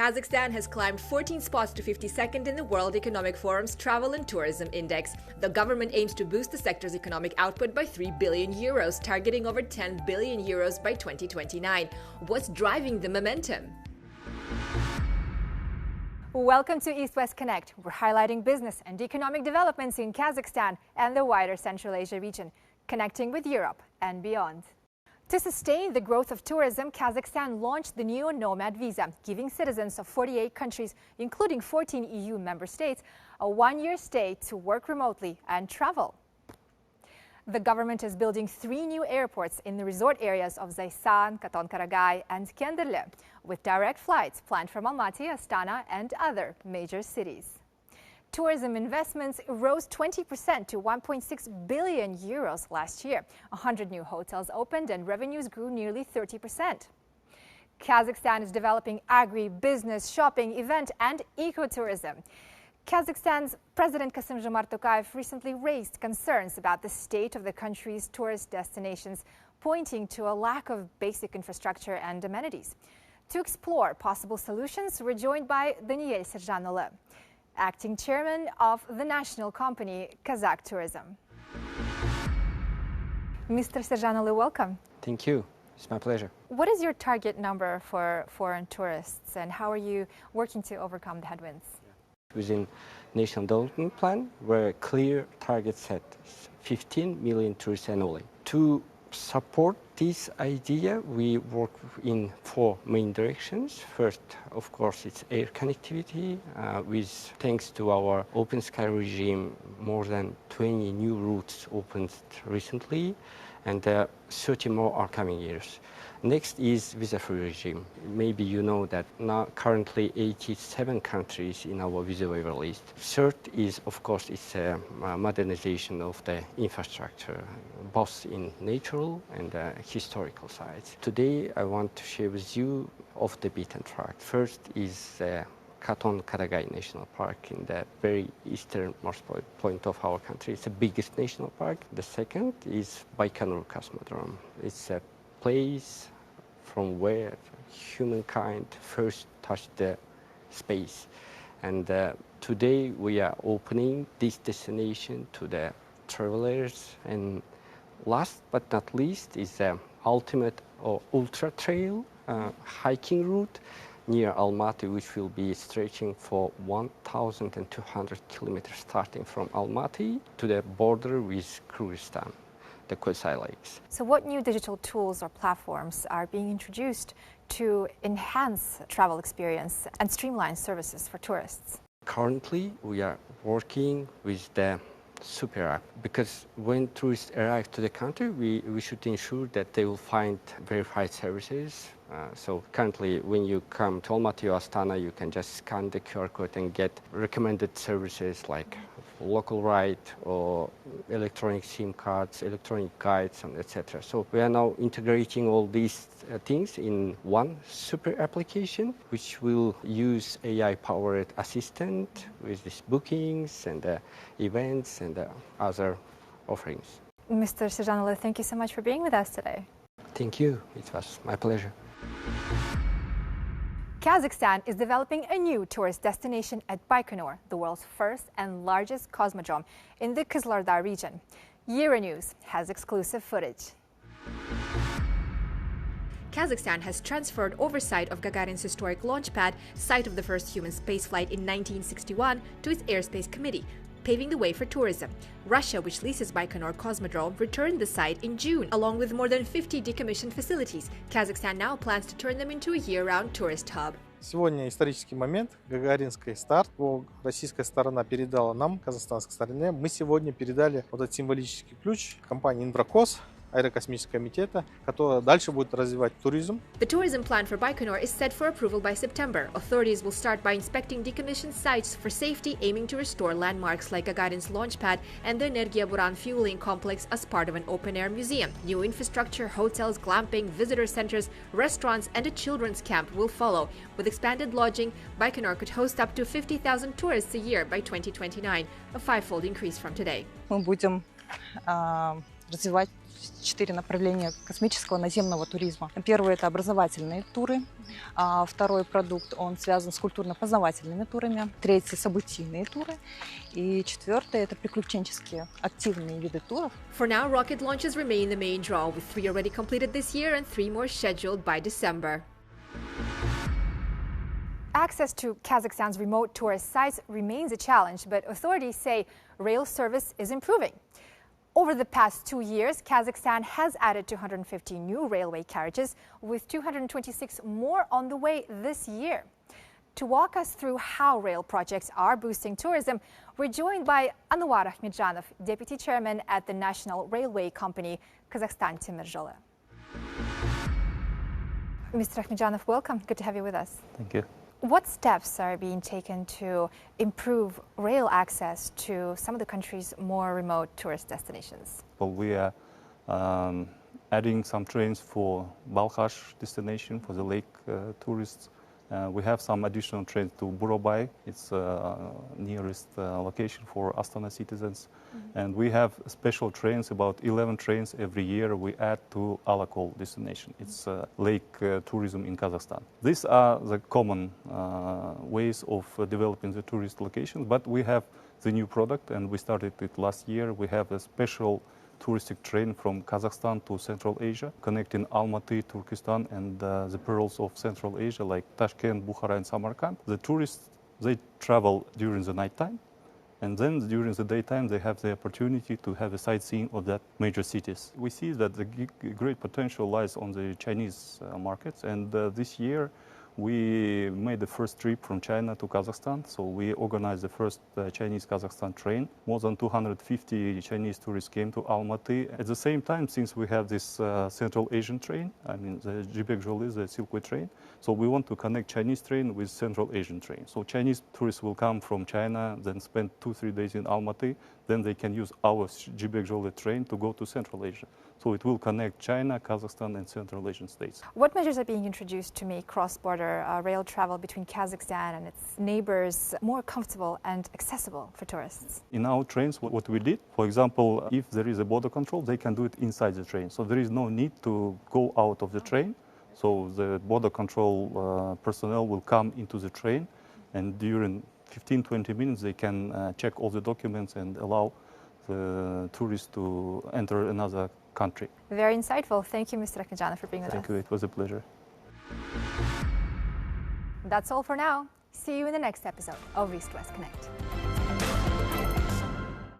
Kazakhstan has climbed 14 spots to 52nd in the World Economic Forum's Travel and Tourism Index. The government aims to boost the sector's economic output by 3 billion euros, targeting over 10 billion euros by 2029. What's driving the momentum? Welcome to East-West Connect. We're highlighting business and economic developments in Kazakhstan and the wider Central Asia region, connecting with Europe and beyond. To sustain the growth of tourism, Kazakhstan launched the new Nomad Visa, giving citizens of 48 countries, including 14 EU member states, a one-year stay to work remotely and travel. The government is building 3 new airports in the resort areas of Zaysan, Katon-Karagay and Kenderle, with direct flights planned from Almaty, Astana and other major cities. Tourism investments rose 20% to 1.6 billion euros last year. 100 new hotels opened and revenues grew nearly 30%. Kazakhstan is developing agri-business, shopping, event and ecotourism. Kazakhstan's President Kassym-Jomart Tokayev recently raised concerns about the state of the country's tourist destinations, pointing to a lack of basic infrastructure and amenities. To explore possible solutions, we're joined by Daniel Serjanoglu, acting chairman of the national company Kazakh Tourism. Mr. Serjanoglu, welcome. Thank you. It's my pleasure. What is your target number for foreign tourists and how are you working to overcome the headwinds? Within National Development Plan, where clear target set 15 million tourists annually. To support this idea, we work in 4 main directions. First, of course, it's air connectivity. Thanks to our open sky regime, more than 20 new routes opened recently, and 30 more are coming years. Next is visa-free regime. Maybe you know that now currently 87 countries in our visa waiver list. Third is, of course, it's a modernization of the infrastructure, both in natural and historical sites. Today, I want to share with you off the beaten track. First is Katon-Karagay National Park in the very easternmost point of our country. It's the biggest national park. The second is Baikonur Cosmodrome. It's a place from where humankind first touched the space. And today we are opening this destination to the travelers. And last but not least is the ultimate or ultra trail hiking route near Almaty, which will be stretching for 1,200 kilometers starting from Almaty to the border with Kyrgyzstan, the Kozai Lakes. So what new digital tools or platforms are being introduced to enhance travel experience and streamline services for tourists? Currently, we are working with the super app, because when tourists arrive to the country, we should ensure that they will find verified services. So currently, when you come to Almaty or Astana, you can just scan the QR code and get recommended services like local ride or electronic SIM cards, electronic guides, and etc. So we are now integrating all these things in one super application, which will use AI-powered assistant with these bookings and events and other offerings. Mr. Serjanoglu, thank you so much for being with us today. Thank you. It was my pleasure. Kazakhstan is developing a new tourist destination at Baikonur, the world's first and largest cosmodrome in the Kizlyar region. Euronews has exclusive footage. Kazakhstan has transferred oversight of Gagarin's historic launch pad, site of the first human spaceflight in 1961, to its airspace committee, paving the way for tourism. Russia, which leases Baikonur Cosmodrome, returned the site in June, along with more than 50 decommissioned facilities. Kazakhstan now plans to turn them into a year-round tourist hub. Сегодня исторический момент, гагаринский старт. Российская сторона передала нам, казахстанской стороне. Мы сегодня передали вот этот символический ключ компании «Инфракос», аэрокосмического комитета, которая дальше будет развивать туризм. The tourism plan for Baikonur is set for approval by September. Authorities will start by inspecting decommissioned sites for safety, aiming to restore landmarks like Gagarin's launch pad and the Energia Buran fueling complex as part of an open-air museum. New infrastructure, hotels, glamping, visitor centers, restaurants, and a children's camp will follow. With expanded lodging, Baikonur could host up to 50,000 tourists a year by 2029, a 5-fold increase from today. Мы будем развивать 4 направления космического наземного туризма. Первый – это образовательные туры. Второй продукт, он связан с культурно-познавательными турами. Третий – событийные туры. И четвертый – это приключенческие, активные виды туров. For now, rocket launches remain the main draw, with 3 already completed this year and 3 more scheduled by December. Access to Kazakhstan's remote tourist sites remains a challenge, but authorities say rail service is improving. Over the past 2 years, Kazakhstan has added 250 new railway carriages, with 226 more on the way this year. To walk us through how rail projects are boosting tourism, we're joined by Anual Akhmedjanov, Deputy Chairman at the National Railway Company, Kazakhstan Timirzholy. Mr. Akhmedjanov, welcome. Good to have you with us. Thank you. What steps are being taken to improve rail access to some of the country's more remote tourist destinations? Well, we are adding some trains for Balkhash destination, for the lake tourists. We have some additional trains to Burabay, it's nearest location for Astana citizens. And we have special trains, about 11 trains every year we add to Alakol destination. It's lake tourism in Kazakhstan. These are the common ways of developing the tourist locations, but we have the new product and we started it last year. We have a special touristic train from Kazakhstan to Central Asia, connecting Almaty, Turkestan, and the pearls of Central Asia like Tashkent, Bukhara, and Samarkand. The tourists, they travel during the nighttime, and then during the daytime they have the opportunity to have a sightseeing of that major cities. We see that the great potential lies on the Chinese markets, and this year we made the first trip from China to Kazakhstan, so we organized the first Chinese-Kazakhstan train. More than 250 Chinese tourists came to Almaty. At the same time, since we have this Central Asian train, I mean the Jibek-Joly, the Silkway train, so we want to connect Chinese train with Central Asian train. So Chinese tourists will come from China, then spend 2-3 days in Almaty, then they can use our Jibek-Joly train to go to Central Asia. So it will connect China, Kazakhstan, and Central Asian states. What measures are being introduced to make cross-border rail travel between Kazakhstan and its neighbors more comfortable and accessible for tourists? In our trains, what we did, for example, if there is a border control, they can do it inside the train. So there is no need to go out of the train. So the border control personnel will come into the train, and during 15-20 minutes they can check all the documents and allow the tourists to enter another country. Very insightful. Thank you, Mr. Akhmedjanov, for being with us. Thank you. It was a pleasure. That's all for now. See you in the next episode of East West Connect.